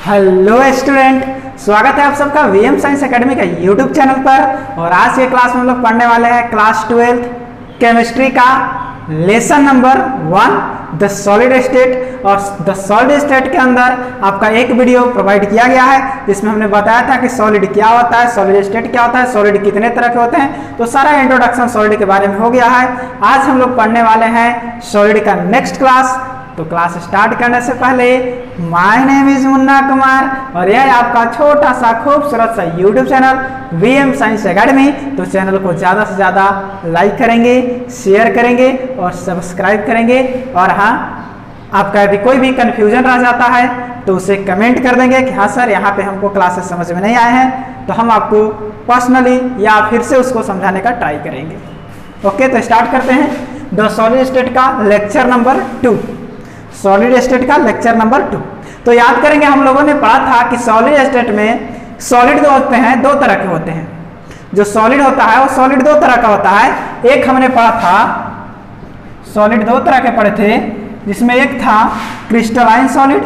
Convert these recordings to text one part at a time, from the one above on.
Hello student, स्वागत है आप सबका वीएम साइंस एकेडमी का यूट्यूब चैनल पर। और आज के क्लास में हम लोग पढ़ने वाले हैं क्लास 12 केमिस्ट्री का lesson number 1 the solid state. और द सॉलिड स्टेट के अंदर आपका एक वीडियो प्रोवाइड किया गया है जिसमें हमने बताया था कि सॉलिड क्या होता है, सॉलिड स्टेट क्या होता है, सॉलिड कितने तरह के होते हैं। तो सारा इंट्रोडक्शन सॉलिड के बारे में हो गया है। आज हम लोग पढ़ने वाले हैं सॉलिड का नेक्स्ट क्लास। तो क्लास स्टार्ट करने से पहले my name is Munna Kumar और यह आपका छोटा सा खूबसूरत सा YouTube channel VM science academy. तो चैनल को ज़्यादा से ज़्यादा लाइक करेंगे, शेयर करेंगे और सब्सक्राइब करेंगे। और हाँ, आपका यदि कोई भी कन्फ्यूजन रह जाता है तो उसे कमेंट कर देंगे कि हाँ सर यहाँ पे हमको क्लासेस समझ में नहीं आए हैं, तो हम आपको पर्सनली या फिर से उसको समझाने का ट्राई करेंगे। ओके, तो स्टार्ट करते हैं द सॉलिड स्टेट का लेक्चर नंबर 2। सॉलिड स्टेट का लेक्चर नंबर 2। तो याद करेंगे, हम लोगों ने पढ़ा था कि सॉलिड स्टेट में सॉलिड जो होते हैं दो तरह के होते हैं। जो सॉलिड होता है वो सॉलिड दो तरह का होता है। एक हमने पढ़ा था, सॉलिड दो तरह के पढ़े थे, जिसमें एक था क्रिस्टलाइन सॉलिड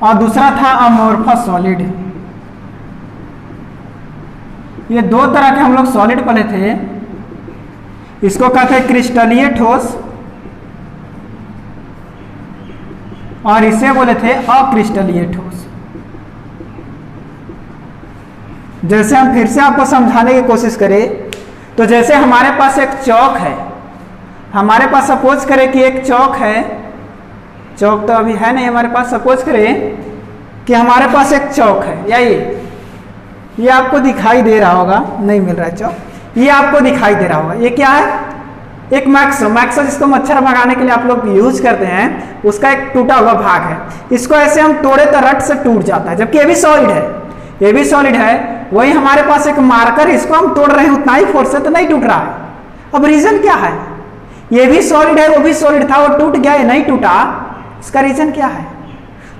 और दूसरा था अमोर्फस सॉलिड। ये दो तरह के हम लोग सॉलिड पढ़े थे। इसको कहते हैं क्रिस्टलीय ठोस और इसे बोले थे अक्रिस्टलीय ठोस। जैसे हम फिर से आपको समझाने की कोशिश करें तो जैसे हमारे पास एक चौक है, हमारे पास सपोज करें कि एक चौक है, चौक तो अभी है नहीं हमारे पास, सपोज करें कि हमारे पास एक चौक है, या ये आपको दिखाई दे रहा होगा, नहीं मिल रहा है चौक, ये आपको दिखाई दे रहा होगा। ये क्या है? एक मैक्सो जिसको मच्छर भगाने के लिए आप लोग यूज करते हैं, उसका एक टूटा हुआ भाग है। इसको ऐसे हम तोड़े तो रट से टूट जाता है, जबकि ये भी सॉलिड है, ये भी सॉलिड है। वही हमारे पास एक मार्कर, इसको हम तोड़ रहे हैं उतना ही फोर्स से तो नहीं टूट रहा है। अब रीजन क्या है? ये भी सॉलिड है, वो भी सॉलिड था, वो टूट गया, ये नहीं टूटा, इसका रीजन क्या है?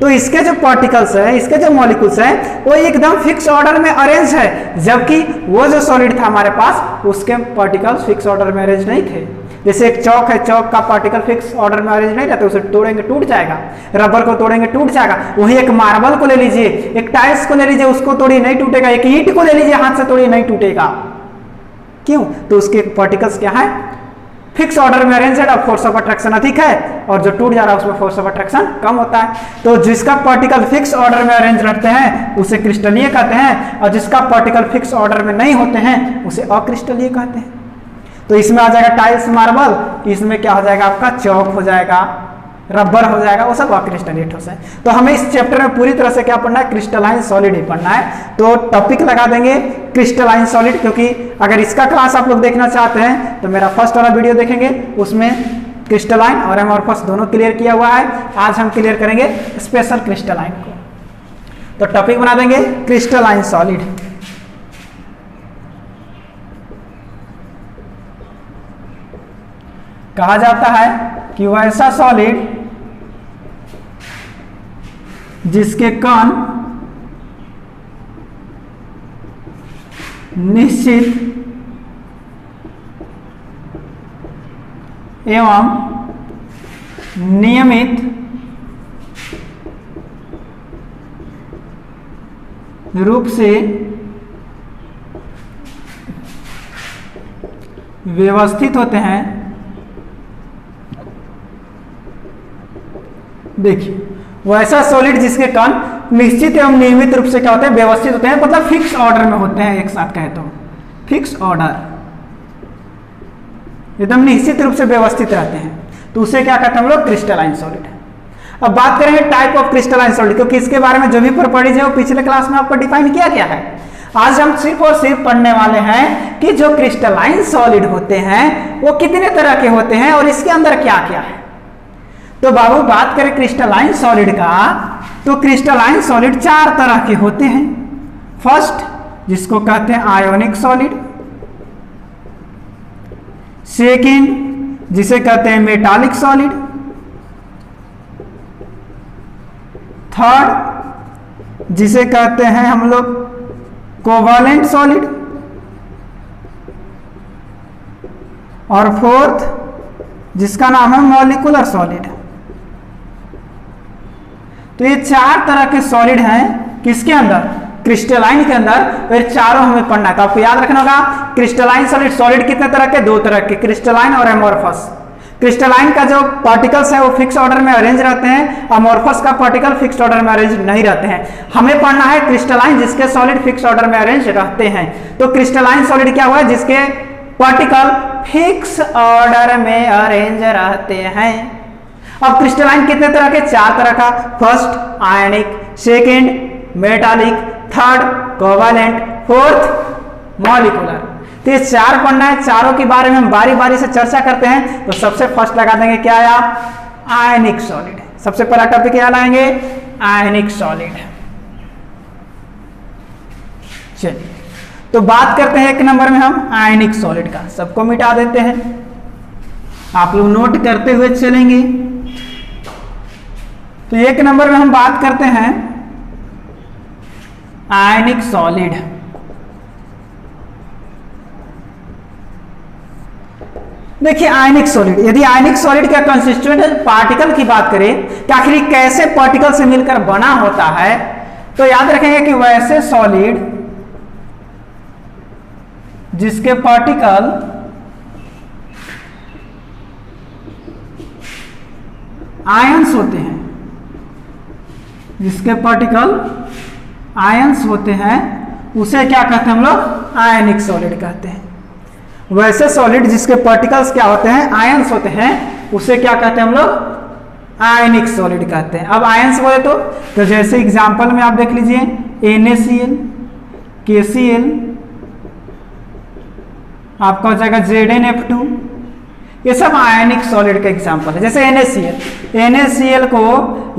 तो इसके जो पार्टिकल्स है, इसके जो मॉलिक्यूल्स हैं, वो एकदम फिक्स ऑर्डर में अरेंज है, जबकि वो जो सॉलिड था हमारे पास उसके पार्टिकल्स फिक्स ऑर्डर में अरेंज नहीं थे। जैसे एक चौक है, चौक का पार्टिकल फिक्स ऑर्डर में अरेंज नहीं रहता, उसे तोड़ेंगे टूट जाएगा, रबर को तोड़ेंगे टूट जाएगा। वही एक मार्बल को ले लीजिए, एक टाइल्स को ले लीजिए, उसको तोड़िए नहीं टूटेगा, एक ईंट को ले लीजिए हाथ से तोड़िए नहीं टूटेगा। क्यों? तो उसके पार्टिकल्स क्या है? फिक्स ऑर्डर में अरेंज्ड और फोर्स ऑफ अट्रैक्शन अधिक है, और जो टूट जा रहा है उसमें फोर्स ऑफ अट्रैक्शन कम होता है। तो जिसका पार्टिकल फिक्स ऑर्डर में अरेंज रहते हैं उसे क्रिस्टलीय कहते हैं, और जिसका पार्टिकल फिक्स ऑर्डर में नहीं होते हैं उसे अक्रिस्टलीय कहते हैं। तो इसमें आ जाएगा टाइल्स, मार्बल, इसमें क्या हो जाएगा आपका चौक हो जाएगा, रबर हो जाएगा, वो सब अक्रिस्टलीय ठोस है। तो हमें इस चैप्टर में पूरी तरह से क्या पढ़ना है? क्रिस्टलाइन सॉलिड ही पढ़ना है। तो टॉपिक लगा देंगे क्रिस्टलाइन सॉलिड, क्योंकि अगर इसका क्लास आप लोग देखना चाहते हैं तो मेरा फर्स्ट वाला वीडियो देखेंगे, उसमें क्रिस्टलाइन और अमोर्फस दोनों क्लियर किया हुआ है। आज हम क्लियर करेंगे स्पेशल क्रिस्टलाइन को। तो टॉपिक बना देंगे क्रिस्टलाइन सॉलिड। कहा जाता है कि वह ऐसा सॉलिड जिसके कण निश्चित एवं नियमित रूप से व्यवस्थित होते हैं। देखिए, वो ऐसा सॉलिड जिसके कण निश्चित एवं नियमित रूप से क्या होते हैं? व्यवस्थित होते हैं, मतलब फिक्स ऑर्डर में होते हैं। एक साथ कहे तो फिक्स ऑर्डर, एकदम निश्चित रूप से व्यवस्थित रहते हैं, तो उसे क्या कहते हैं हम लोग? Crystalline solid. अब बात करेंगे टाइप ऑफ क्रिस्टलाइन सॉलिड, क्योंकि इसके बारे में जो भी प्रॉपर्टीज है वो पिछले क्लास में आपको डिफाइन किया गया है। आज हम सिर्फ और सिर्फ पढ़ने वाले हैं कि जो क्रिस्टलाइन सॉलिड होते हैं वो कितने तरह के होते हैं और इसके अंदर क्या क्या है। तो बाबू बात करें क्रिस्टलाइन सॉलिड का, तो क्रिस्टलाइन सॉलिड चार तरह के होते हैं। फर्स्ट, जिसको कहते हैं आयोनिक सॉलिड। सेकंड, जिसे कहते हैं मेटालिक सॉलिड। थर्ड, जिसे कहते हैं हम लोग कोवालेंट सॉलिड। और फोर्थ, जिसका नाम है मॉलिक्यूलर सॉलिड। तो ये 4 तरह के सॉलिड हैं किसके अंदर, क्रिस्टलाइन के अंदर। फिर चारों हमें पढ़ना है, तो आपको याद रखना होगा क्रिस्टलाइन सॉलिड। सॉलिड कितने तरह के, 2 तरह के, क्रिस्टलाइन और एमोर्फस। क्रिस्टलाइन का जो पार्टिकल्स है वो फिक्स ऑर्डर में अरेंज रहते हैं, अमोर्फस का पार्टिकल फिक्स ऑर्डर में अरेंज नहीं रहते हैं। हमें पढ़ना है क्रिस्टलाइन जिसके सॉलिड फिक्स ऑर्डर में अरेंज रहते हैं। तो क्रिस्टलाइन सॉलिड क्या हुआ, जिसके पार्टिकल फिक्स ऑर्डर में अरेंज रहते हैं। अब क्रिस्टलाइन कितने तरह के, 4 तरह का। First ionic, second metallic, third covalent, fourth molecular. तो ये 4 पढ़ना है, चारों के बारे में हम बारी बारी से चर्चा करते हैं। तो सबसे फर्स्ट लगा देंगे क्या आया, आयनिक सॉलिड। सबसे पहला टॉपिक क्या लाएंगे, आयनिक सॉलिड। चलिए तो बात करते हैं 1 नंबर में हम आयनिक सॉलिड का। सबको मिटा देते हैं, आप लोग नोट करते हुए चलेंगे। तो 1 नंबर में हम बात करते हैं आयनिक सॉलिड। देखिए आयनिक सॉलिड, यदि आयनिक सॉलिड का कंस्टिट्यूएंट पार्टिकल की बात करें कि आखिर कैसे पार्टिकल से मिलकर बना होता है, तो याद रखेंगे कि वैसे सॉलिड जिसके पार्टिकल आयंस होते हैं, जिसके पार्टिकल आयंस होते हैं, उसे क्या कहते हैं हम लोग, आयनिक सॉलिड कहते हैं। वैसे सॉलिड जिसके पार्टिकल्स क्या होते हैं, आयंस होते हैं, उसे क्या कहते हैं हम लोग, आयनिक सॉलिड कहते हैं। अब आयंस बोले तो जैसे एग्जांपल में आप देख लीजिए NaCl, KCl, आपका हो जाएगा ZnF2, ये सब आयनिक सॉलिड का एग्जांपल है। जैसे NaCl को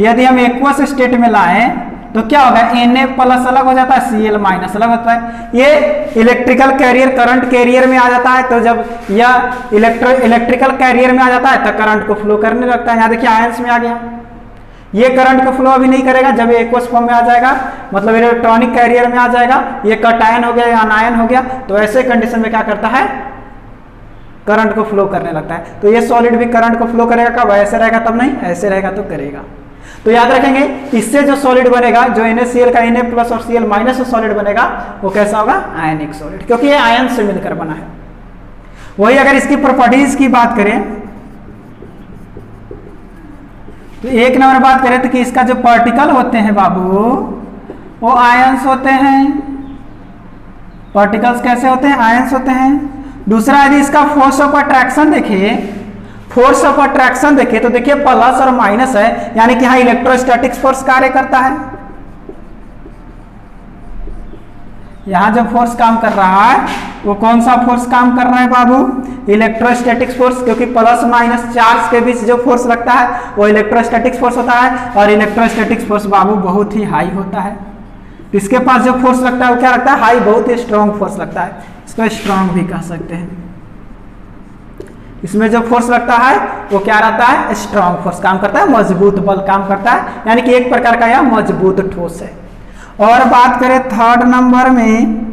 यदि हम एक्वस स्टेट में लाएं तो क्या होगा, Na+ अलग हो जाता है, Cl- अलग होता है। ये इलेक्ट्रिकल कैरियर, करंट कैरियर में आ जाता है। तो जब यह इलेक्ट्रिकल कैरियर में आ जाता है तो करंट को फ्लो करने लगता है। यहाँ देखिए आयंस में आ गया, ये करंट को फ्लो अभी नहीं करेगा, जब ये एक्वस फॉर्म में आ जाएगा, मतलब इलेक्ट्रॉनिक कैरियर में आ जाएगा, ये कटायन हो गया या अनायन हो गया, तो ऐसे कंडीशन में क्या करता है, करंट को फ्लो करने लगता है। तो ये सॉलिड भी करंट को फ्लो करेगा, कब, ऐसे रहेगा तब नहीं, ऐसे रहेगा तो करेगा। तो याद रखेंगे इससे जो सॉलिड बनेगा, जो NaCl का Na+ और Cl- सॉलिड बनेगा, वो कैसा होगा, आयनिक सॉलिड, क्योंकि ये आयन से मिलकर बना है। वही अगर इसकी प्रॉपर्टीज की बात करें तो 1 नंबर बात करें तो कि इसका जो पार्टिकल होते हैं बाबू, वो आयंस होते हैं। पार्टिकल्स कैसे होते हैं, आयंस होते हैं। दूसरा यदि इसका फोर्स ऑफ अट्रैक्शन देखिए, फोर्स ऑफ अट्रैक्शन देखिए तो देखिए प्लस और माइनस है, यानी कि यहाँ इलेक्ट्रोस्टैटिक फोर्स कार्य करता है। यहां जो फोर्स काम कर रहा है वो कौन सा फोर्स काम कर रहा है बाबू, इलेक्ट्रोस्टैटिक फोर्स, क्योंकि प्लस माइनस चार्ज के बीच जो फोर्स लगता है वो इलेक्ट्रोस्टैटिक फोर्स होता है। और इलेक्ट्रोस्टैटिक फोर्स बाबू बहुत ही हाई होता है। इसके पास जो फोर्स लगता है वो क्या लगता है, हाई, बहुत ही स्ट्रॉन्ग फोर्स लगता है। इसको स्ट्रॉन्ग भी कह सकते हैं। इसमें जो फोर्स लगता है वो क्या रहता है, स्ट्रॉन्ग फोर्स काम करता है, मजबूत बल काम करता है, यानी कि एक प्रकार का यह मजबूत ठोस है। और बात करें 3rd नंबर में,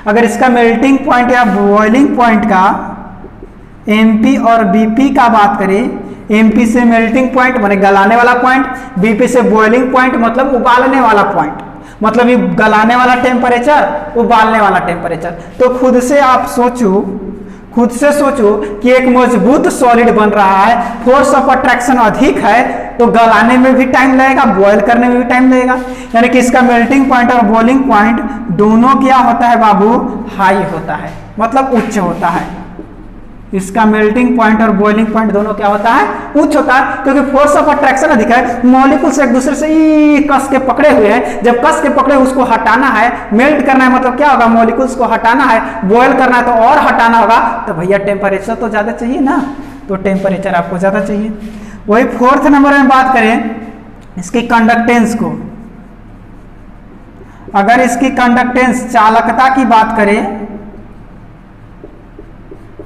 अगर इसका मेल्टिंग पॉइंट या बॉइलिंग पॉइंट का MP और BP का बात करें, MP से मेल्टिंग पॉइंट माने गलाने वाला पॉइंट, BP से बॉइलिंग पॉइंट मतलब उबालने वाला पॉइंट, मतलब ये गलाने वाला टेम्परेचर, उबालने वाला टेम्परेचर। तो खुद से आप सोचो, खुद से सोचो कि एक मजबूत सॉलिड बन रहा है, फोर्स ऑफ अट्रैक्शन अधिक है, तो गलाने में भी टाइम लगेगा, बॉयल करने में भी टाइम लगेगा, यानी कि इसका मेल्टिंग पॉइंट और बॉइलिंग पॉइंट दोनों क्या होता है बाबू, हाई होता है, मतलब उच्च होता है। इसका मेल्टिंग पॉइंट और बॉइलिंग पॉइंट दोनों क्या होता है, उच्च होता है, क्योंकि फोर्स ऑफ अट्रैक्शन अधिक है। मॉलिक्यूल्स एक दूसरे से कस के पकड़े हुए हैं, जब कस के पकड़े उसको हटाना है, मेल्ट करना है, मतलब क्या होगा, मॉलिक्यूल्स को हटाना है, बॉयल करना है तो और हटाना होगा, तो भैया टेम्परेचर तो ज्यादा चाहिए ना, तो टेम्परेचर आपको ज्यादा चाहिए। वही 4th नंबर में बात करें इसकी कंडक्टेंस को, अगर इसकी कंडक्टेंस, चालकता की बात करें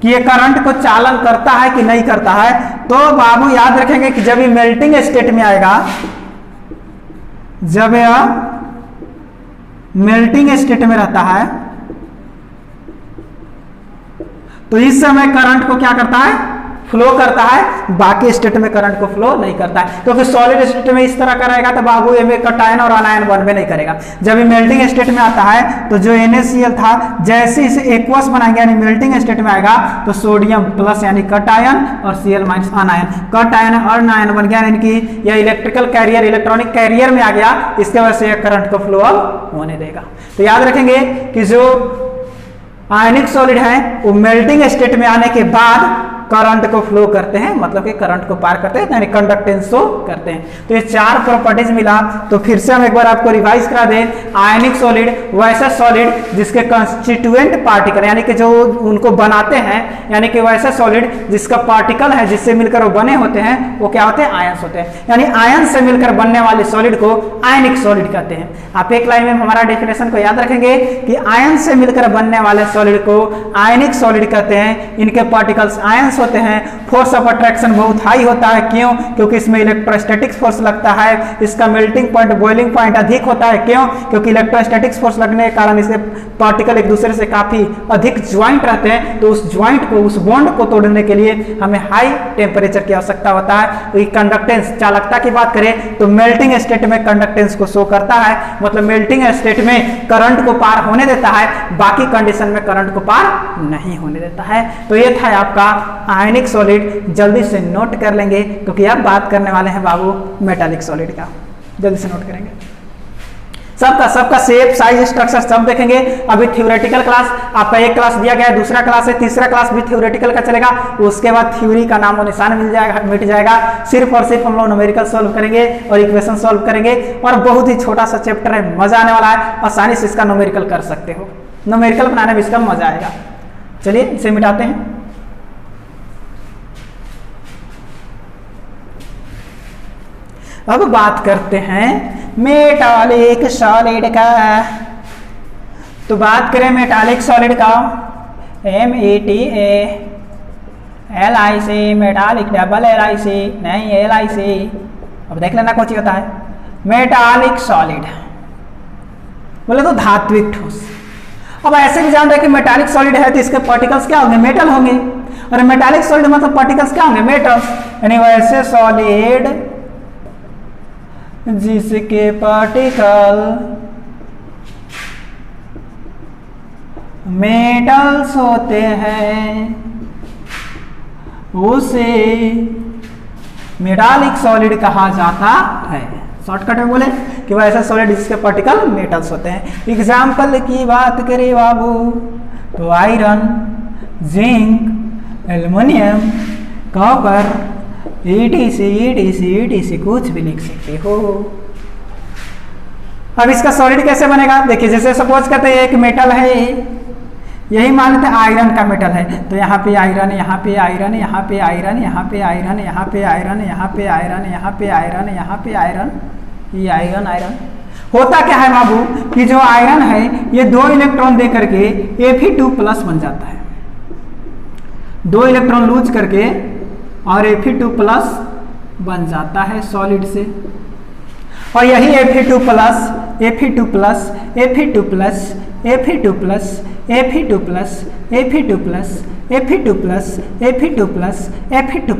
कि ये करंट को चालन करता है कि नहीं करता है, तो बाबू याद रखेंगे कि जब ये मेल्टिंग स्टेट में आएगा, जब यह मेल्टिंग स्टेट में रहता है तो इस समय करंट को क्या करता है, फ्लो करता है, बाकी स्टेट में करंट को फ्लो नहीं करता है, क्योंकि सॉलिड स्टेट में इस तरह का रहेगा तो बाबू ये कटायन और अनायन वन में नहीं करेगा। जब ये मेल्टिंग स्टेट में आता है तो जो NaCl था जैसे इसे एक्वस बनाएंगे यानी मेल्टिंग स्टेट में आएगा तो सोडियम प्लस यानी कटायन और Cl माइनस अनायन, कटायन और अनायन बन गया, यानी कि यह इलेक्ट्रिकल कैरियर इलेक्ट्रॉनिक कैरियर में आ गया, इसके वजह से यह करंट को फ्लो अब होने देगा। तो याद रखेंगे कि जो आयनिक सॉलिड है वो मेल्टिंग स्टेट में आने के बाद करंट को फ्लो करते हैं, मतलब कि करंट को पार करते हैं, यानी कंडक्टेंस शो करते हैं। तो ये 4 प्रॉपर्टीज मिला। तो फिर से हम एक बार आपको रिवाइज करा दें, आयनिक सॉलिड वैसे सॉलिड जिसके कंस्टिट्यूएंट पार्टिकल यानी कि जो उनको बनाते हैं, यानी कि वैसे सॉलिड जिसका पार्टिकल है जिससे मिलकर वो बने होते हैं वो क्या होते हैं, आयंस होते हैं, यानी आयन से मिलकर बनने वाले सॉलिड को आयनिक सॉलिड कहते हैं। आप एक लाइन में हमारा डेफिनेशन को याद रखेंगे कि आयन से मिलकर बनने वाले सॉलिड को आयनिक सॉलिड कहते हैं, इनके पार्टिकल्स आयंस होते हैं, फोर्स ऑफ अट्रैक्शन बहुत हाई होता है, क्यों, क्योंकि इसमें इलेक्ट्रोस्टैटिक फोर्स लगता है, इसका मेल्टिंग पॉइंट बॉइलिंग पॉइंट अधिक होता है, क्यों, क्योंकि इलेक्ट्रोस्टैटिक फोर्स लगने के कारण इसके पार्टिकल एक दूसरे से काफी अधिक ज्वाइंट रहते हैं, तो उस ज्वाइंट को उस बॉन्ड को तोड़ने के लिए हमें हाई टेम्परेचर की आवश्यकता होता है। कंडक्टेंस चालकता की बात करें तो मेल्टिंग स्टेट में कंडक्टेंस को शो करता है, मतलब मेल्टिंग स्टेट में करंट को पार होने देता है, बाकी कंडीशन में करंट को पार नहीं होने देता है। तो ये था आपका आयनिक सॉलिड, जल्दी से नोट कर लेंगे क्योंकि अब बात करने वाले हैं बाबू मेटालिक सॉलिड का, जल्दी से नोट करेंगे। सबका शेप साइज स्ट्रक्चर सब देखेंगे। अभी थ्योरेटिकल क्लास आपका एक क्लास दिया गया है, दूसरा क्लास है, तीसरा क्लास भी थ्योरेटिकल का चलेगा, उसके बाद थ्योरी का नामो निशान मिट जाएगा। सिर्फ और सिर्फ हम लोग न्यूमेरिकल सॉल्व करेंगे और इक्वेशन सॉल्व करेंगे, और बहुत ही छोटा सा चैप्टर है, मजा आने वाला है, आसानी से इसका न्यूमेरिकल कर सकते हो, न्यूमेरिकल बनाने में इसका मजा आएगा। चलिए इसे मिटाते हैं। अब बात करते हैं मेटालिक सॉलिड का। तो बात करें मेटालिक सॉलिड का, METALIC, मेटालिक डबल LIC नहीं LIC। अब देख लेना कौन होता है मेटालिक सॉलिड, बोले तो धात्विक ठोस। अब ऐसे भी जान रहे कि मेटालिक सॉलिड है तो इसके पार्टिकल्स क्या होंगे, मेटल होंगे, और मेटालिक सॉलिड मतलब पार्टिकल्स क्या होंगे, मेटल्स, यानी वैसे सॉलिड जिसके पार्टिकल मेटल्स होते हैं उसे मेटालिक सॉलिड कहा जाता है। शॉर्टकट में बोले कि वह ऐसा सॉलिड जिसके पार्टिकल मेटल्स होते हैं। एग्जाम्पल की बात करें बाबू तो iron, zinc, aluminium, copper, ETC कुछ भी लिख सकते हो। अब इसका सॉलिड कैसे बनेगा, देखिए जैसे सपोज करते हैं एक मेटल है, यही मान लेते हैं आयरन का मेटल है, तो यहाँ पे आयरन, यहाँ पे आयरन, यहाँ पे आयरन, यहाँ पे आयरन, यहाँ पे आयरन, यहाँ पे आयरन, यहाँ पे आयरन, यहाँ पे आयरन, ये आयरन आयरन। होता क्या है बाबू कि जो आयरन है ये 2 इलेक्ट्रॉन दे करके Fe2+ बन जाता है, 2 इलेक्ट्रॉन लूज करके और Fe2+ बन जाता है सॉलिड से, और यही Fe2+, Fe2+, Fe2+, Fe2+, Fe2+, Fe2+, Fe2+, Fe2+, Fe2+,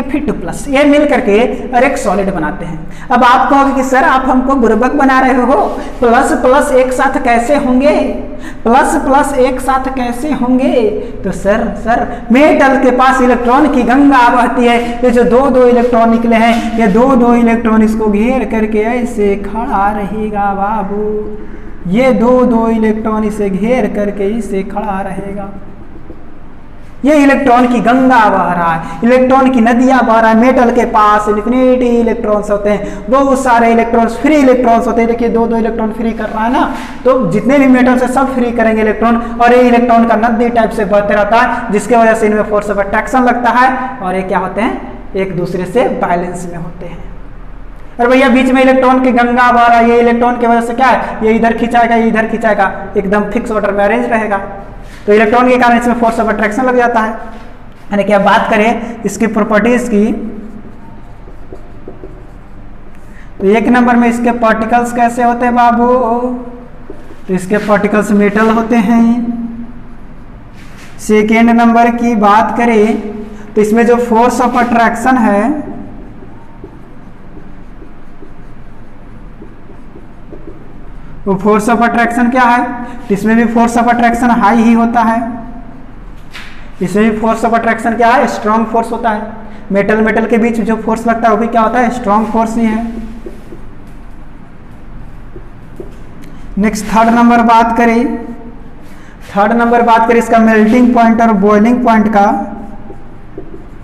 Fe2+, ये मिल करके और एक सॉलिड बनाते हैं। अब आप कहोगे कि सर आप हमको बुर्बक बना रहे हो, प्लस प्लस एक साथ कैसे होंगे, प्लस प्लस एक साथ कैसे होंगे, तो सर मेटल के पास इलेक्ट्रॉन की गंगा बहती है, ये जो 2 इलेक्ट्रॉन निकले हैं ये 2 इलेक्ट्रॉन इसको घेर करके ऐसे खड़ा रहेगा बाबू, ये 2 इलेक्ट्रॉन इसे घेर करके इसे खड़ा रहेगा। ये इलेक्ट्रॉन की गंगा बह रहा है, इलेक्ट्रॉन की नदियां बह रहा है। मेटल के पास इन्फिनिटी इलेक्ट्रॉन्स होते हैं, बहुत सारे इलेक्ट्रॉन्स, फ्री इलेक्ट्रॉन्स होते हैं। देखिए 2 इलेक्ट्रॉन फ्री कर रहा है ना, तो जितने भी मेटल्स है सब फ्री करेंगे इलेक्ट्रॉन, और ये इलेक्ट्रॉन का नदी टाइप से बहते रहता है, जिसके वजह से इनमें फोर्स ऑफ अट्रैक्शन लगता है, और ये क्या होते हैं, एक दूसरे से बैलेंस में होते हैं। और भैया बीच में इलेक्ट्रॉन की गंगा बह रहा है, ये इलेक्ट्रॉन की वजह से क्या है, ये इधर खिंचाएगा, ये इधर खिंचाएगा, एकदम फिक्स ऑर्डर में अरेंज रहेगा, तो इलेक्ट्रॉन के कारण इसमें फोर्स ऑफ अट्रैक्शन लग जाता है। यानी कि अब बात करें इसकी प्रॉपर्टीज की, तो 1 नंबर में इसके पार्टिकल्स कैसे होते हैं बाबू, तो इसके पार्टिकल्स मेटल होते हैं। सेकेंड नंबर की बात करें तो इसमें जो फोर्स ऑफ अट्रैक्शन है वो फोर्स ऑफ अट्रैक्शन क्या है, तो इसमें भी फोर्स ऑफ अट्रैक्शन हाई ही होता है। इसमें भी फोर्स ऑफ अट्रैक्शन क्या है, स्ट्रॉन्ग फोर्स होता है। मेटल मेटल के बीच जो फोर्स लगता है वो भी क्या होता है, स्ट्रॉन्ग फोर्स ही है। नेक्स्ट थर्ड नंबर बात करें इसका मेल्टिंग पॉइंट और बॉइलिंग पॉइंट का,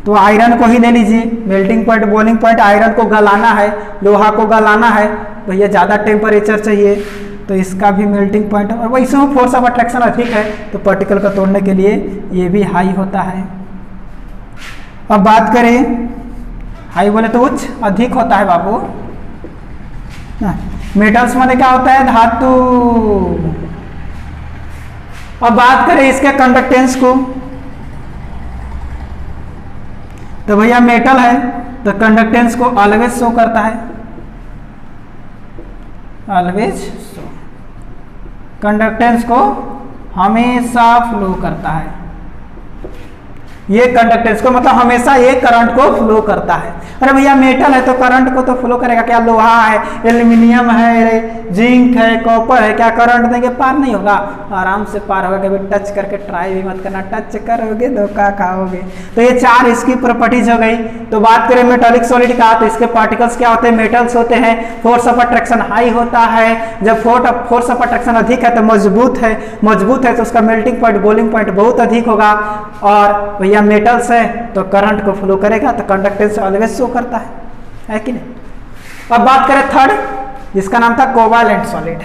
तो आयरन को ही ले लीजिए। Melting point boiling point, iron को गलाना है, लोहा को गलाना है, भैया ज़्यादा टेम्परेचर चाहिए, तो इसका भी मेल्टिंग पॉइंट, और वैसे में फोर्स ऑफ अट्रैक्शन अधिक है तो पार्टिकल को तोड़ने के लिए ये भी हाई होता है। अब बात करें, हाई बोले तो उच्च, अधिक होता है बाबू। मेटल्स में क्या होता है, धातु। अब बात करें इसके कंडक्टेंस को, तो भैया मेटल है तो कंडक्टेंस को ऑलवेज शो करता है, ऑलवेज शो, कंडक्टेंस को हमेशा फ्लो करता है। ये कंडक्टेंस को मतलब हमेशा ये करंट को फ्लो करता है। अरे भैया मेटल है तो करंट को तो फ्लो करेगा, क्या लोहा है, एल्यूमिनियम है, जिंक है, कॉपर है, क्या करंट देंगे पार नहीं होगा, आराम से पार होगा। कभी टच करके ट्राई भी मत करना, टच करोगे धोखा खाओगे। तो ये चार इसकी प्रॉपर्टीज हो गई। तो बात करें मेटालिक सॉलिड का, तो इसके पार्टिकल्स क्या होते हैं, मेटल्स होते हैं, फोर्स ऑफ अट्रैक्शन हाई होता है। जब फोर्स ऑफ अट्रैक्शन अधिक है तो मजबूत है तो उसका मेल्टिंग पॉइंट बॉइलिंग पॉइंट बहुत अधिक होगा। और भैया मेटल्स है तो करंट को फ्लो करेगा, तो कंडक्टेंस ऑलवेज शो करता है कि नहीं। अब बात करें थर्ड, जिसका नाम था कोवैलेंट सॉलिड।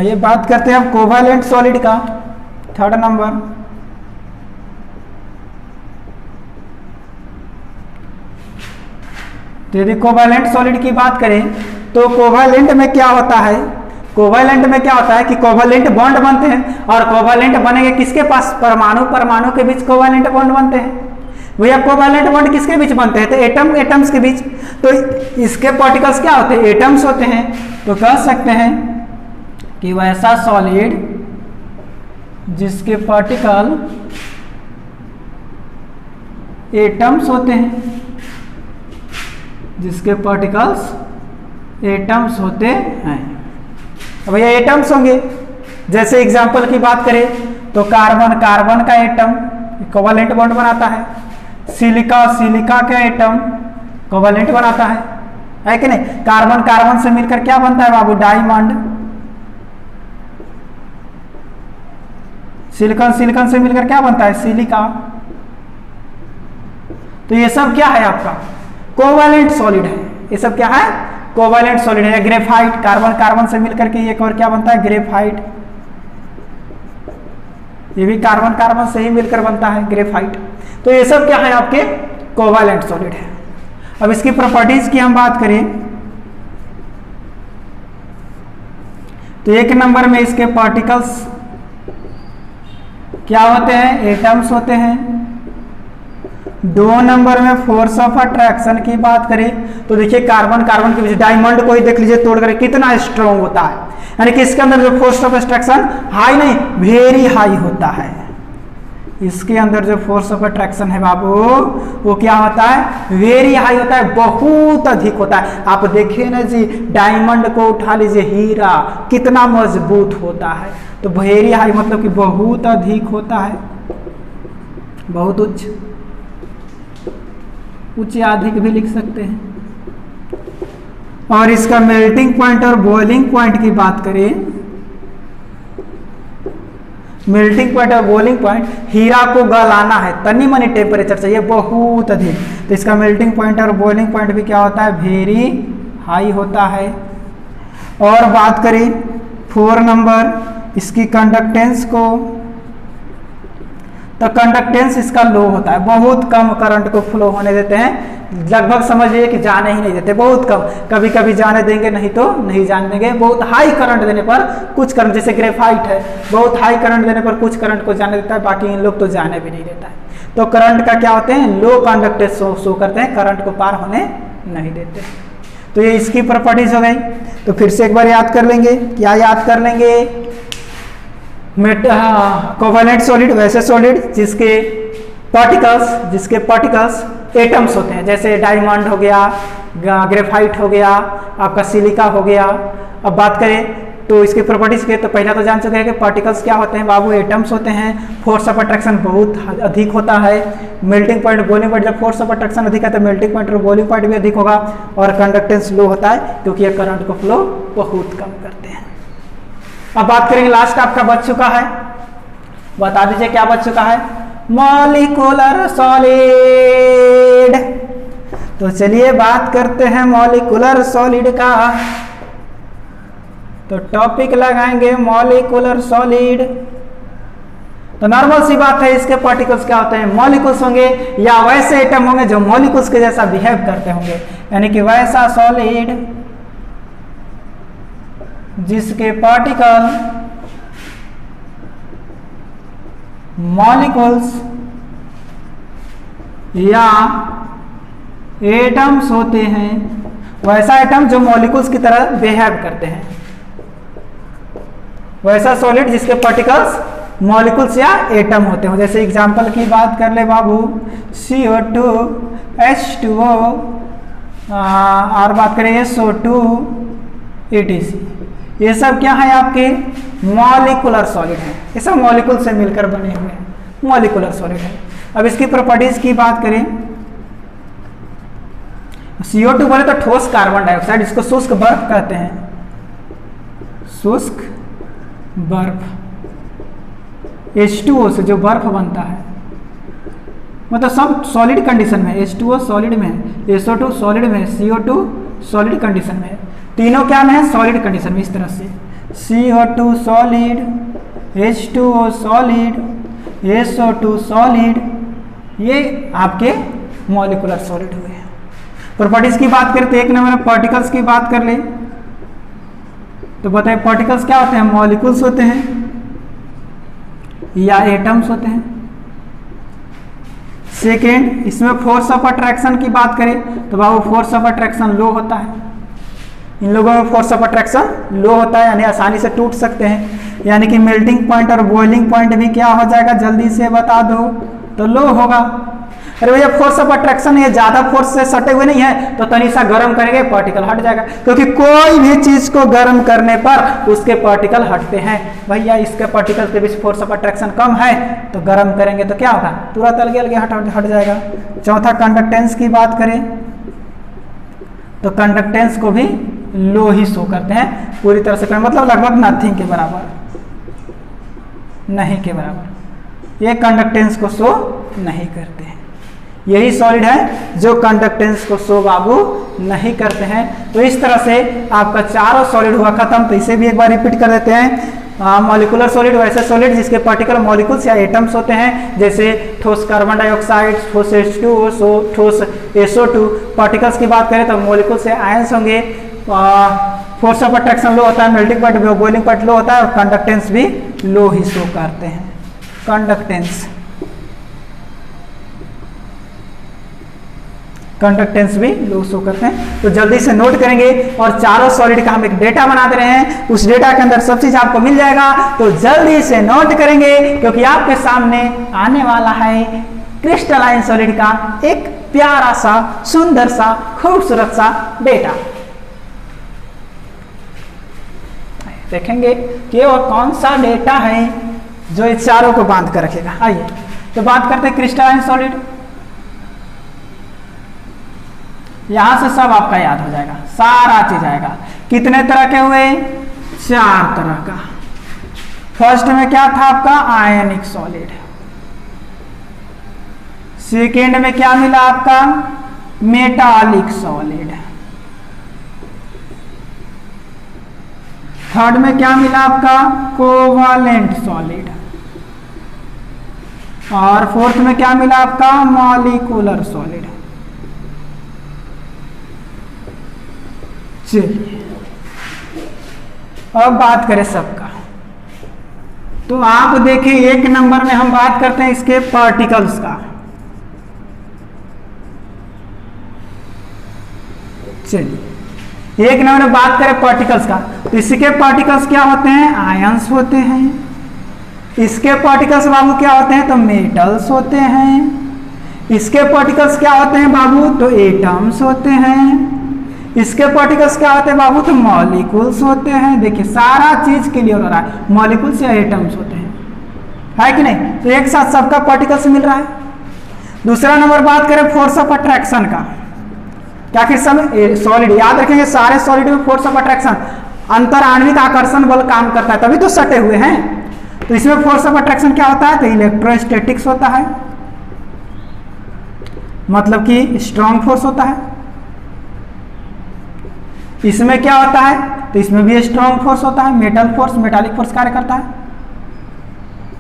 ये बात करते हैं हम कोवैलेंट सॉलिड का, थर्ड नंबर। तो यदि कोवैलेंट सॉलिड की बात करें तो कोवैलेंट में क्या होता है, कोवैलेंट में क्या होता है कि कोवैलेंट बॉन्ड बनते हैं, और कोवैलेंट बनेंगे किसके पास, परमाणु के बीच कोवैलेंट बॉन्ड बनते हैं। भैया कोवैलेंट बॉन्ड किसके बीच बनते हैं, तो एटम्स के बीच। तो इसके पार्टिकल्स क्या होते हैं, एटम्स होते हैं। तो कह सकते हैं कि वैसा सॉलिड जिसके पार्टिकल एटम्स होते हैं, जिसके पार्टिकल्स एटम्स होते हैं। भैया एटम्स होंगे, जैसे एग्जांपल की बात करें तो कार्बन का एटम कोवैलेंट बॉन्ड बनाता है, सिलिका का एटम कोवैलेंट बनाता है कि नहीं। कार्बन से मिलकर क्या बनता है बाबू, डायमंड। सिलिकॉन से मिलकर क्या बनता है, सिलिका। तो ये सब क्या है आपका, कोवैलेंट सॉलिड है। ये सब क्या है, कोवैलेंट सॉलिड है। ग्रेफाइट, कार्बन से मिलकर के एक और क्या बनता है, ग्रेफाइट। ये भी कार्बन से ही मिलकर बनता है, ग्रेफाइट। तो ये सब क्या है आपके कोवैलेंट सॉलिड है। अब इसकी प्रॉपर्टीज की हम बात करें तो एक नंबर में इसके पार्टिकल्स क्या होते हैं, एटम्स होते हैं। 2 नंबर में फोर्स ऑफ अट्रैक्शन की बात करें तो देखिए कार्बन के बीच, डायमंड को ही देख लीजिए तोड़ कर कितना स्ट्रॉन्ग होता है, यानी कि इसके अंदर जो फोर्स ऑफ अट्रैक्शन हाई नहीं वेरी हाई होता है। इसके अंदर जो फोर्स ऑफ अट्रैक्शन है बाबू वो क्या होता है, वेरी हाई होता है, बहुत अधिक होता है। आप देखिए ना जी, डायमंड को उठा लीजिए, हीरा कितना मजबूत होता है। तो वेरी हाई मतलब कि बहुत अधिक होता है, बहुत उच्च अधिक भी लिख सकते हैं। और इसका मेल्टिंग पॉइंट और बॉइलिंग पॉइंट की बात करें, मेल्टिंग पॉइंट और बॉइलिंग पॉइंट, हीरा को गलाना है, तनी मनी टेम्परेचर चाहिए बहुत अधिक, तो इसका मेल्टिंग पॉइंट और बॉइलिंग पॉइंट भी क्या होता है, वेरी हाई होता है। और बात करें 4 नंबर इसकी कंडक्टेंस को, तो कंडक्टेंस इसका लो होता है, बहुत कम करंट को फ्लो होने देते हैं, लगभग समझिए कि जाने ही नहीं देते, बहुत कम, कभी कभी जाने देंगे नहीं तो नहीं जाने देंगे। बहुत हाई करंट देने पर कुछ करंट, जैसे ग्रेफाइट है, बहुत हाई करंट देने पर कुछ करंट को जाने देता है, बाकी इन लोग तो जाने भी नहीं देता है। तो करंट का क्या होते हैं, लो कंडक्टेंस शो करते हैं, करंट को पार होने नहीं देते। तो ये इसकी प्रॉपर्टीज हो गई। तो फिर से एक बार याद कर लेंगे, क्या याद कर लेंगे? कोवेलेंट सॉलिड वैसे सॉलिड जिसके पार्टिकल्स एटम्स होते हैं, जैसे डायमंड हो गया, ग्रेफाइट हो गया, आपका सिलिका हो गया। अब बात करें तो इसकी प्रॉपर्टीज के, तो पहला तो जान चुके हैं कि पार्टिकल्स क्या होते हैं बाबू, एटम्स होते हैं। फोर्स ऑफ अट्रैक्शन बहुत अधिक होता है, मेल्टिंग पॉइंट बॉइलिंग पॉइंट, जब फोर्स ऑफ अट्रैक्शन अधिक है तो मेल्टिंग पॉइंट और बॉइलिंग पॉइंट भी अधिक होगा, और कंडक्टेंस लो होता है क्योंकि ये करंट को फ्लो बहुत कम करते हैं। अब बात करेंगे, लास्ट आपका बच चुका है, बता दीजिए क्या बच चुका है? Molecular solid. तो चलिए बात करते हैं मॉलिक्यूलर सॉलिड का। तो टॉपिक लगाएंगे मॉलिक्यूलर सॉलिड। तो नॉर्मल सी बात है, इसके पार्टिकल्स क्या होते हैं? मॉलिक्यूल्स होंगे या वैसे एटम होंगे जो मॉलिक्यूल्स के जैसा बिहेव करते होंगे, यानी कि वैसा सॉलिड जिसके पार्टिकल मॉलिक्यूल्स या एटम्स होते हैं, वैसा एटम जो मॉलिक्यूल्स की तरह बिहेव करते हैं, वैसा सॉलिड जिसके पार्टिकल्स मॉलिक्यूल्स या एटम होते हो। जैसे एग्जांपल की बात कर ले बाबू, CO2, H2O, और बात करें SO2, ETC, ये सब क्या है आपके? मॉलिक्यूलर सॉलिड है। ये सब मॉलिक्यूल से मिलकर बने हुए हैं, मॉलिक्यूलर सॉलिड है। अब इसकी प्रॉपर्टीज की बात करें, CO2 बोले तो ठोस कार्बन डाइऑक्साइड, इसको शुष्क बर्फ कहते हैं, शुष्क बर्फ। H2O से जो बर्फ बनता है, मतलब सब सॉलिड कंडीशन में, H2O सॉलिड में है, SO2 सॉलिड में है, CO2 सॉलिड कंडीशन में है, तीनों क्या में है? सॉलिड कंडीशन में। इस तरह से CO2 solid, H2O solid, SO2 solid, ये आपके मॉलिक्यूलर सॉलिड हुए हैं। प्रॉपर्टीज की बात करते हैं, एक नंबर में पार्टिकल्स की बात कर ले, तो बताइए पार्टिकल्स क्या होते हैं? मॉलिक्यूल्स होते हैं या एटम्स होते हैं। सेकेंड, इसमें फोर्स ऑफ अट्रैक्शन की बात करें तो बाबू फोर्स ऑफ अट्रैक्शन लो होता है, इन लोगों में फोर्स ऑफ अट्रैक्शन लो होता है, यानी आसानी से टूट सकते हैं, यानी कि मेल्टिंग पॉइंट और बॉइलिंग पॉइंट भी क्या हो जाएगा? जल्दी से बता दो, तो लो होगा। अरे भैया फोर्स ऑफ अट्रैक्शन ये ज्यादा फोर्स से सटे हुए नहीं है, तो तनी सा गर्म करेंगे पार्टिकल हट जाएगा, क्योंकि कोई भी चीज को गर्म करने पर उसके पार्टिकल हटते हैं। भैया इसके पार्टिकल के बीच फोर्स ऑफ अट्रैक्शन कम है, तो गर्म करेंगे तो क्या होगा? तुरंत अलगे अलगे हट जाएगा। चौथा, कंडक्टेंस की बात करें तो कंडक्टेंस को भी लो ही शो करते हैं, पूरी तरह से मतलब लगभग नथिंग के बराबर, नहीं के बराबर, ये कंडक्टेंस को शो नहीं करते हैं। यही सॉलिड है जो कंडक्टेंस को शो बाबू नहीं करते हैं। तो इस तरह से आपका चारों सॉलिड हुआ खत्म। तो इसे भी एक बार रिपीट कर देते हैं। मॉलिक्यूलर सॉलिड वैसे सॉलिड जिसके पार्टिकल मॉलिक्यूल्स या एटम्स होते हैं, जैसे ठोस कार्बन डाइऑक्साइड, ठोस H2O, ठोस SO2। पार्टिकल्स की बात करें तो मॉलिक्यूल से आयंस होंगे, फोर्स ऑफ अट्रैक्शन लो होता है, मेल्टिंग पॉइंट बॉइलिंग पॉइंट लो होता है, और कंडक्टेंस भी लो ही शो करते हैं। कंडक्टेंस भी लो शो करते हैं। तो जल्दी से नोट करेंगे, और चारों सॉलिड का हम एक डेटा बना दे रहे हैं, उस डेटा के अंदर सब चीज आपको मिल जाएगा। तो जल्दी से नोट करेंगे, क्योंकि आपके सामने आने वाला है क्रिस्टलाइन सॉलिड का एक प्यारा सा, सुंदर सा, खूबसूरत सा डेटा। देखेंगे कि वो कौन सा डेटा है जो इस चारों को बांध कर रखेगा। आइए तो बात करते हैं क्रिस्टलाइन सॉलिड। यहां से सब आपका याद हो जाएगा, सारा चीज आएगा। कितने तरह के हुए? 4 तरह का। फर्स्ट में क्या था आपका? आयनिक सॉलिड। सेकेंड में क्या मिला आपका? Metallic solid. थर्ड में क्या मिला आपका? Covalent solid. और फोर्थ में क्या मिला आपका? Molecular solid. चलिए अब बात करें सबका। तो आप देखिए, एक नंबर में हम बात करते हैं इसके पार्टिकल्स का। चलिए एक नंबर बात करें पार्टिकल्स का, तो इसके पार्टिकल्स क्या होते हैं? आयंस होते हैं। इसके पार्टिकल्स बाबू क्या होते हैं? तो मेटल्स होते हैं। इसके पार्टिकल्स क्या होते हैं बाबू? तो एटम्स होते हैं। इसके पार्टिकल्स क्या होते हैं बाबू? तो मॉलिक्यूल्स होते हैं। देखिए सारा चीज क्लियर हो रहा है, मॉलिक्यूल्स या एटम्स होते हैं, है कि नहीं? तो एक साथ सबका पार्टिकल्स मिल रहा है। दूसरा नंबर बात करें फोर्स ऑफ अट्रैक्शन का, क्या कि सब सॉलिड, याद रखेंगे सारे सॉलिड में फोर्स ऑफ अट्रैक्शन, अंतर आणविक आकर्षण बल काम करता है, तभी तो सटे हुए हैं। तो इसमें फोर्स ऑफ अट्रैक्शन क्या होता है? तो इलेक्ट्रोस्टैटिक्स होता है, मतलब कि स्ट्रॉन्ग फोर्स होता है। इसमें क्या होता है? तो इसमें भी स्ट्रॉन्ग फोर्स होता है, मेटल फोर्स, मेटालिक फोर्स कार्य करता है,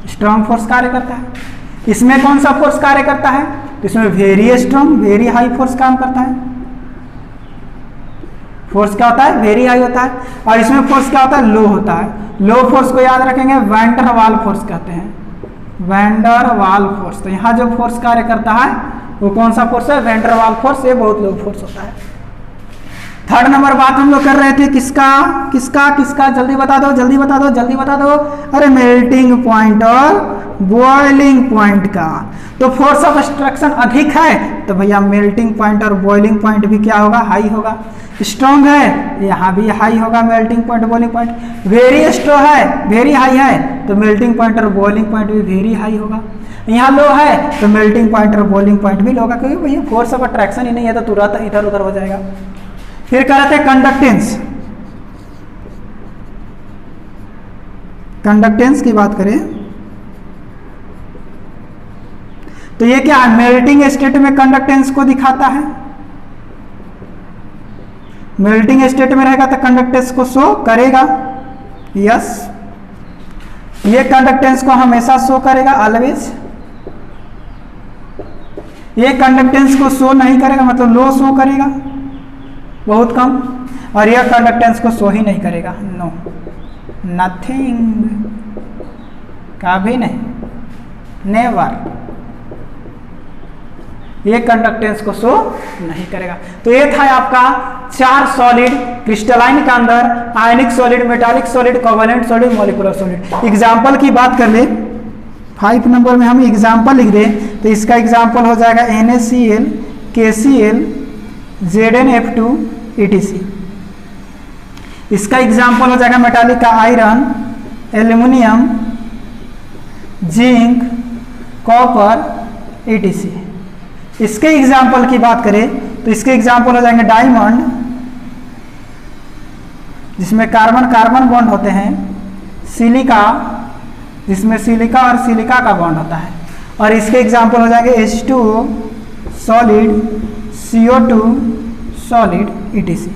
स्ट्रॉन्ग फोर्स कार्य करता है। इसमें कौन सा फोर्स कार्य करता है? तो इसमें very strong, very high force काम करता है। फोर्स क्या होता है? वेरी हाई होता है। और इसमें फोर्स क्या होता है? लो होता है। लो फोर्स को याद रखेंगे वैन डर वाल फोर्स कहते हैं, वैन डर वाल फोर्स। तो यहाँ जो फोर्स कार्य करता है वो कौन सा फोर्स है? वैन डर वाल फोर्स। ये बहुत लो फोर्स होता है। थर्ड नंबर बात हम लोग कर रहे थे किसका किसका किसका? जल्दी बता दो, जल्दी बता दो, जल्दी बता दो। अरे मेल्टिंग पॉइंट और बॉइलिंग पॉइंट का। तो फोर्स ऑफ डिस्ट्रक्शन अधिक है तो भैया मेल्टिंग पॉइंट और बॉइलिंग पॉइंट भी क्या होगा? हाई होगा। स्ट्रॉन्ग है, यहाँ भी हाई होगा melting point boiling point. Very strong है, वेरी हाई है, तो मेल्टिंग पॉइंट और बॉइलिंग पॉइंट भी वेरी हाई होगा। यहाँ लो है तो मेल्टिंग पॉइंट और बॉइलिंग पॉइंट भी लो होगा, क्योंकि भैया फोर्स ऑफ अट्रैक्शन ही नहीं है तो तुरंत इधर उधर हो जाएगा। फिर कह रहे थे कंडक्टेंस। कंडक्टेंस की बात करें तो ये क्या है? मेल्टिंग स्टेट में कंडक्टेंस को दिखाता है। मेल्टिंग स्टेट में रहेगा तो कंडक्टेंस को शो करेगा, यस। ये कंडक्टेंस को हमेशा शो करेगा, ऑलवेज। ये कंडक्टेंस को शो नहीं करेगा, मतलब लो शो करेगा, बहुत कम। और यह कंडक्टेंस को शो ही नहीं करेगा, नो, नथिंग, कभी नहीं, नेवर। ये कंडक्टेंस को शो नहीं करेगा। तो ये था आपका 4 सॉलिड क्रिस्टलाइन के अंदर आयनिक solid, metallic solid, covalent solid, molecular solid. Example की बात कर ले, 5 नंबर में हम एग्जाम्पल लिख दें तो इसका एग्जाम्पल हो जाएगा NaCl, KCl, ZnF2, etc। इसका एग्जाम्पल हो जाएगा मेटालिक का iron, aluminium, zinc, copper, etc। इसके एग्जाम्पल की बात करें तो इसके एग्जाम्पल हो जाएंगे डायमंड, जिसमें कार्बन कार्बन बॉन्ड होते हैं, सिलिका, जिसमें सिलिका और सिलिका का बॉन्ड होता है, और इसके एग्जाम्पल हो जाएंगे H2O solid, CO2 solid, etc।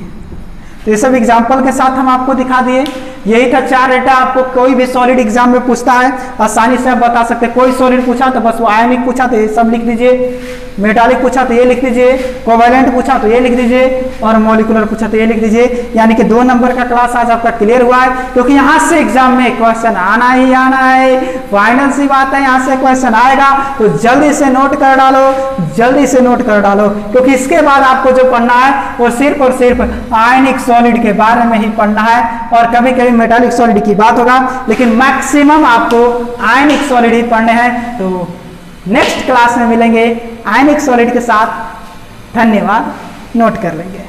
तो ये सब एग्जाम्पल के साथ हम आपको दिखा दिए। यही था 4 डेटा। आपको कोई भी सॉलिड एग्जाम में पूछता है आसानी से आप बता सकते हैं। कोई सॉलिड पूछा तो बस वो आयनिक पूछा तो ये सब लिख दीजिए, मेटालिक पूछा तो ये लिख दीजिए, कोवेलेंट पूछा तो ये लिख दीजिए, और मॉलिक्यूलर पूछा तो ये लिख दीजिए। यानी कि 2 नंबर का क्लास आज आपका क्लियर हुआ है, क्योंकि यहाँ से एग्जाम में क्वेश्चन आना ही आना है। फाइनल सी बात है, यहाँ से क्वेश्चन आएगा तो जल्दी से नोट कर डालो, जल्दी से नोट कर डालो, क्योंकि इसके बाद आपको जो पढ़ना है वो सिर्फ और सिर्फ आयनिक सॉलिड के बारे में ही पढ़ना है। और कभी कभी मेटालिक सॉलिड की बात होगा, लेकिन मैक्सिमम आपको आयनिक सॉलिड ही पढ़ने हैं। तो नेक्स्ट क्लास में मिलेंगे आयनिक सॉलिड के साथ। धन्यवाद, नोट कर लेंगे।